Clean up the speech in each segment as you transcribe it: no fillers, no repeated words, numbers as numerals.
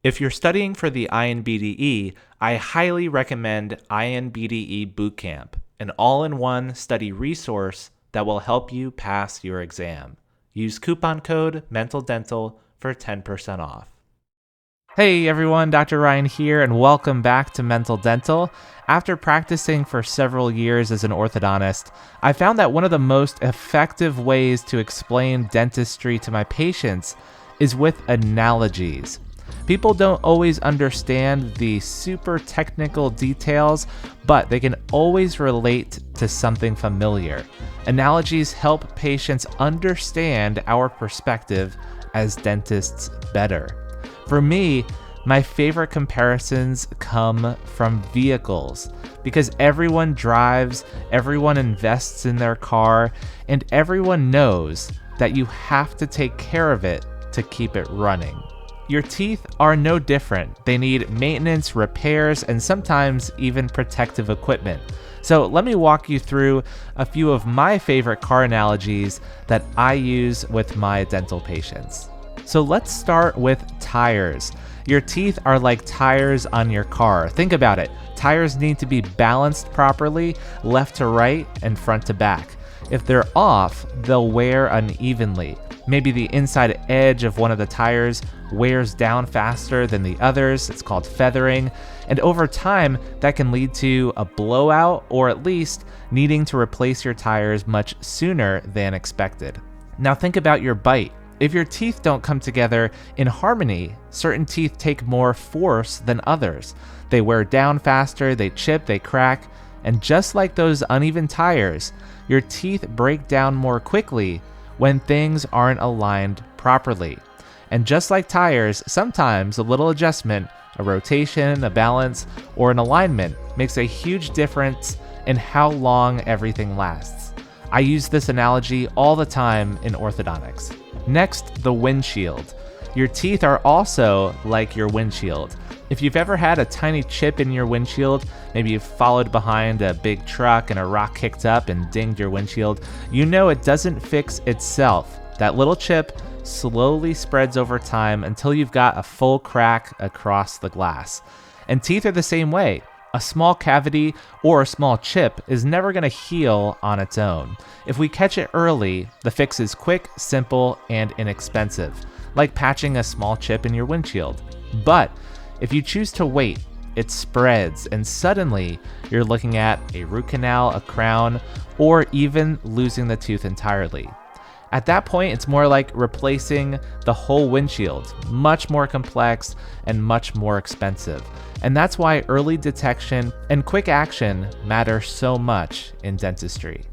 If you're studying for the INBDE, I highly recommend INBDE Bootcamp, an all-in-one study resource that will help you pass your exam. Use coupon code MENTALDENTAL for 10% off. Hey everyone, Dr. Ryan here, and welcome back to Mental Dental. After practicing for several years as an orthodontist, I found that one of the most effective ways to explain dentistry to my patients is with analogies. People don't always understand the super technical details, but they can always relate to something familiar. Analogies help patients understand our perspective as dentists better. For me, my favorite comparisons come from vehicles because everyone drives, everyone invests in their car, and everyone knows that you have to take care of it to keep it running. Your teeth are no different. They need maintenance, repairs, and sometimes even protective equipment. So let me walk you through a few of my favorite car analogies that I use with my dental patients. So let's start with tires. Your teeth are like tires on your car. Think about it. Tires need to be balanced properly, left to right and front to back. If they're off, they'll wear unevenly. Maybe the inside edge of one of the tires wears down faster than the others. It's called feathering. And over time, that can lead to a blowout or at least needing to replace your tires much sooner than expected. Now think about your bite. If your teeth don't come together in harmony, certain teeth take more force than others. They wear down faster, they chip, they crack, and just like those uneven tires, your teeth break down more quickly when things aren't aligned properly. And just like tires, sometimes a little adjustment, a rotation, a balance, or an alignment makes a huge difference in how long everything lasts. I use this analogy all the time in orthodontics. Next, the windshield. Your teeth are also like your windshield. If you've ever had a tiny chip in your windshield, maybe you've followed behind a big truck and a rock kicked up and dinged your windshield, you know it doesn't fix itself. That little chip slowly spreads over time until you've got a full crack across the glass. And teeth are the same way. A small cavity or a small chip is never going to heal on its own. If we catch it early, the fix is quick, simple, and inexpensive, like patching a small chip in your windshield. But if you choose to wait, it spreads, and suddenly you're looking at a root canal, a crown, or even losing the tooth entirely. At that point, it's more like replacing the whole windshield, much more complex and much more expensive. And that's why early detection and quick action matter so much in dentistry.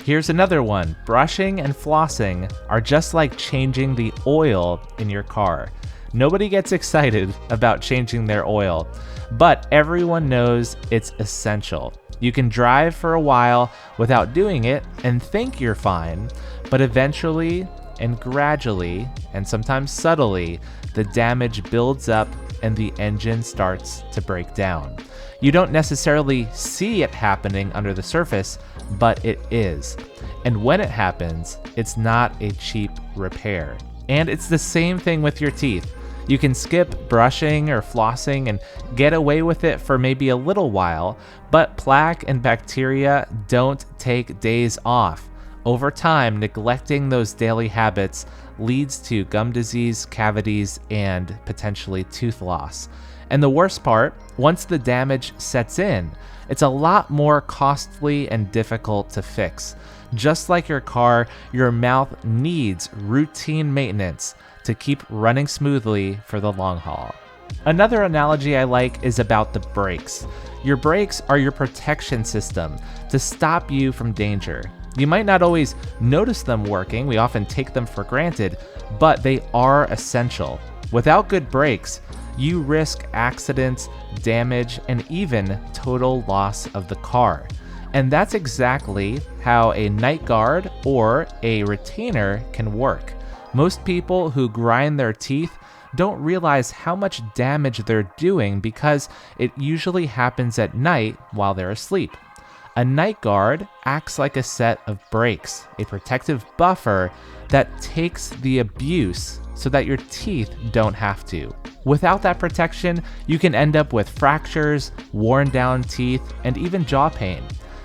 Here's another one. Brushing and flossing are just like changing the oil in your car. Nobody gets excited about changing their oil, but everyone knows it's essential. You can drive for a while without doing it and think you're fine, but eventually and gradually, and sometimes subtly, the damage builds up and the engine starts to break down. You don't necessarily see it happening under the surface, but it is. And when it happens, it's not a cheap repair. And it's the same thing with your teeth. You can skip brushing or flossing and get away with it for maybe a little while, but plaque and bacteria don't take days off. Over time, neglecting those daily habits leads to gum disease, cavities, and potentially tooth loss. And the worst part, once the damage sets in, it's a lot more costly and difficult to fix. Just like your car, your mouth needs routine maintenance to keep running smoothly for the long haul. Another analogy I like is about the brakes. Your brakes are your protection system to stop you from danger. You might not always notice them working, we often take them for granted, but they are essential. Without good brakes, you risk accidents, damage, and even total loss of the car. And that's exactly how a night guard or a retainer can work. Most people who grind their teeth don't realize how much damage they're doing because it usually happens at night while they're asleep. A night guard acts like a set of brakes, a protective buffer that takes the abuse so that your teeth don't have to. Without that protection, you can end up with fractures, worn down teeth, and even jaw pain.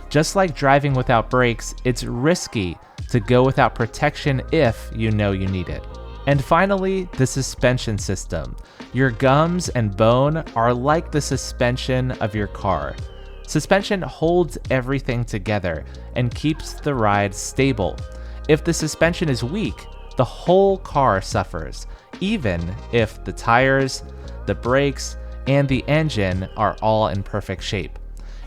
Just like driving without brakes, it's risky to go without protection if you know you need it. And finally, the suspension system. Your gums and bone are like the suspension of your car. Suspension holds everything together and keeps the ride stable. If the suspension is weak, the whole car suffers, even if the tires, the brakes, and the engine are all in perfect shape.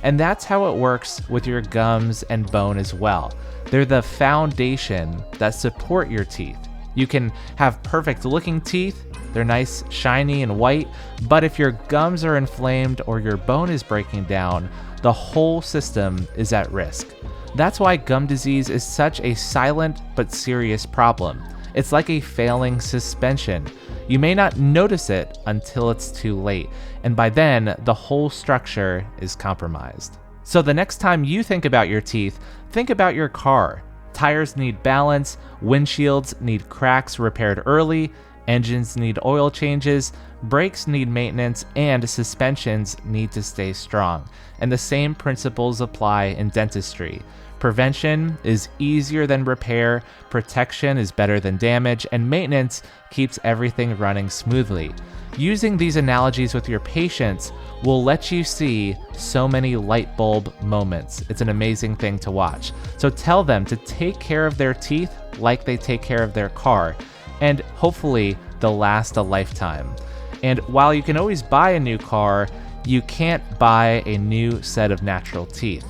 And that's how it works with your gums and bone as well. They're the foundation that support your teeth. You can have perfect looking teeth, they're nice, shiny, and white, but if your gums are inflamed or your bone is breaking down, the whole system is at risk. That's why gum disease is such a silent but serious problem. It's like a failing suspension. You may not notice it until it's too late, and by then, the whole structure is compromised. So the next time you think about your teeth, think about your car. Tires need balance, windshields need cracks repaired early, engines need oil changes, brakes need maintenance, and suspensions need to stay strong. And the same principles apply in dentistry. Prevention is easier than repair, protection is better than damage, and maintenance keeps everything running smoothly. Using these analogies with your patients will let you see so many light bulb moments. It's an amazing thing to watch. So tell them to take care of their teeth like they take care of their car, and hopefully they'll last a lifetime. And while you can always buy a new car, you can't buy a new set of natural teeth.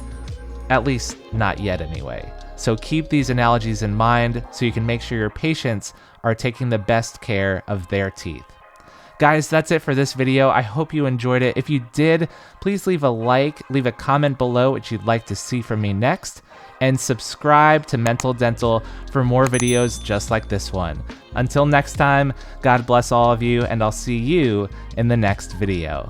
At least not yet anyway. So keep these analogies in mind so you can make sure your patients are taking the best care of their teeth. Guys, that's it for this video. I hope you enjoyed it. If you did, please leave a like, leave a comment below what you'd like to see from me next, and subscribe to Mental Dental for more videos just like this one. Until next time, God bless all of you, and I'll see you in the next video.